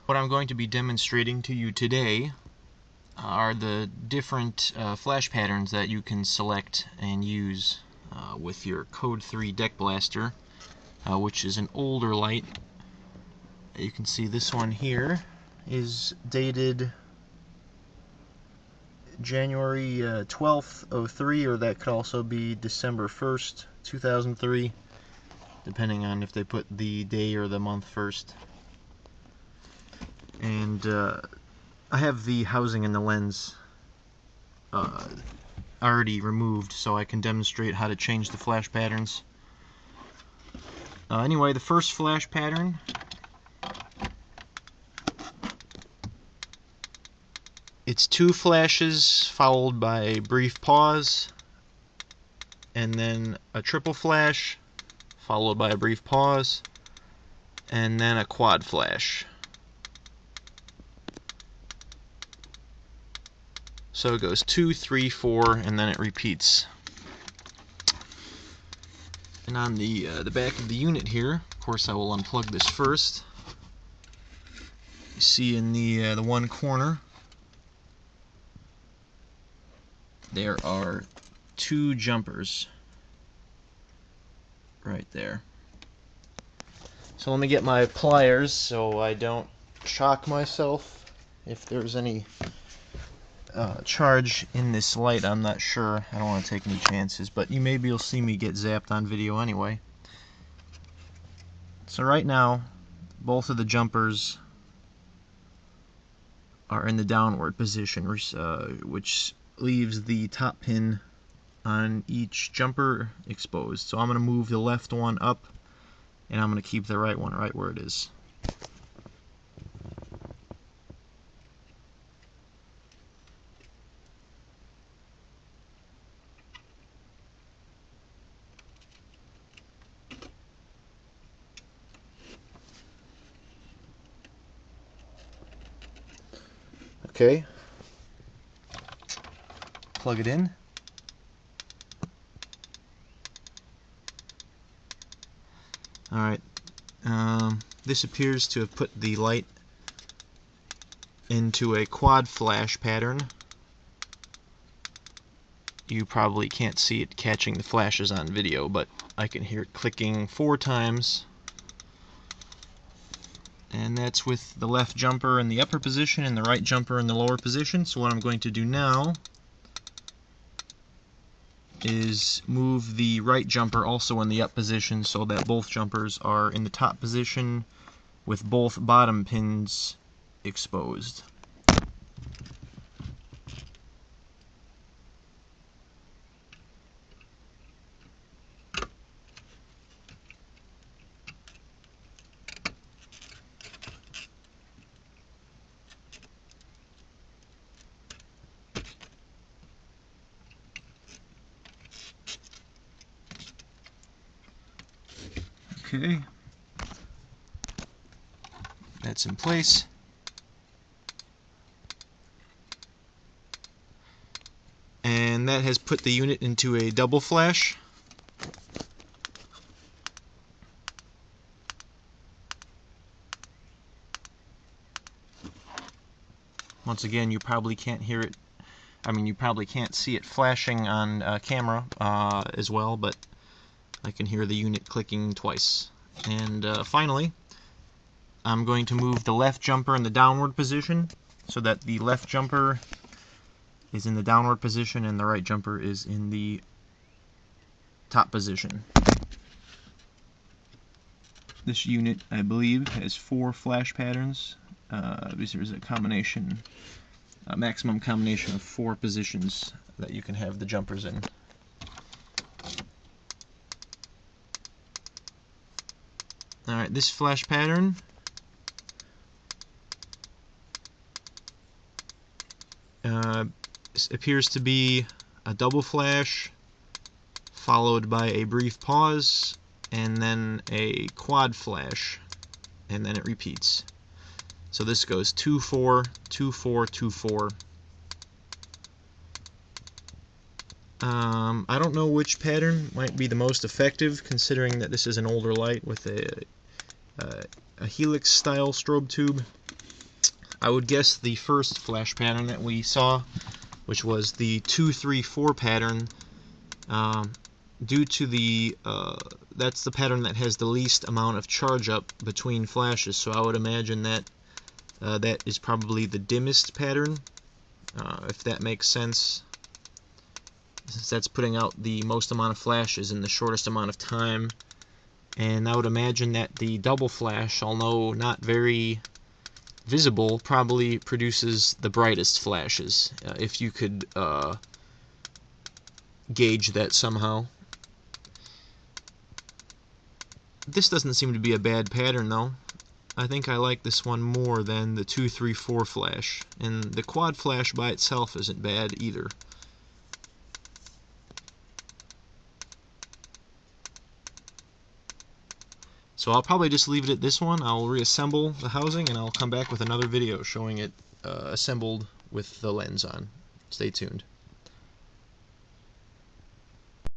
What I'm going to be demonstrating to you today are the different flash patterns that you can select and use with your Code 3 Deckblaster, which is an older light. You can see this one here is dated January 12th, 03, or that could also be December 1st, 2003, depending on if they put the day or the month first. And I have the housing and the lens already removed, so I can demonstrate how to change the flash patterns. Anyway, the first flash pattern it's two flashes followed by a brief pause, and then a triple flash followed by a brief pause, and then a quad flash. So it goes 2, 3, 4, and then it repeats. And on the back of the unit here, of course, I will unplug this first. You see in the one corner there are two jumpers right there. So let me get my pliers so I don't shock myself. If there's any charge in this light, I'm not sure. I don't want to take any chances, but maybe you'll see me get zapped on video anyway. So right now, both of the jumpers are in the downward position, which leaves the top pin on each jumper exposed. So I'm going to move the left one up, and I'm going to keep the right one right where it is. Okay, plug it in. Alright, this appears to have put the light into a quad flash pattern. You probably can't see it catching the flashes on video, but I can hear it clicking 4 times. And that's with the left jumper in the upper position and the right jumper in the lower position. So what I'm going to do now is move the right jumper also in the up position so that both jumpers are in the top position with both bottom pins exposed. Okay, that's in place. And that has put the unit into a double flash. Once again, you probably can't hear it. I mean, you probably can't see it flashing on camera as well, but I can hear the unit clicking twice. And finally, I'm going to move the left jumper in the downward position so that the left jumper is in the downward position and the right jumper is in the top position. This unit, I believe, has 4 flash patterns. There's a combination, a maximum combination of 4 positions that you can have the jumpers in. Alright, this flash pattern appears to be a double flash followed by a brief pause and then a quad flash, and then it repeats. So this goes 2, 4, 2, 4, 2, 4. I don't know which pattern might be the most effective, considering that this is an older light with a helix style strobe tube. I would guess the first flash pattern that we saw, which was the 2-3-4 pattern, due to the that's the pattern that has the least amount of charge up between flashes, so I would imagine that that is probably the dimmest pattern, if that makes sense, since that's putting out the most amount of flashes in the shortest amount of time. And I would imagine that the double flash, although not very visible, probably produces the brightest flashes, if you could gauge that somehow. This doesn't seem to be a bad pattern though. I think I like this one more than the 2-3-4 flash, and the quad flash by itself isn't bad either. So I'll probably just leave it at this one. I'll reassemble the housing and I'll come back with another video showing it assembled with the lens on. Stay tuned.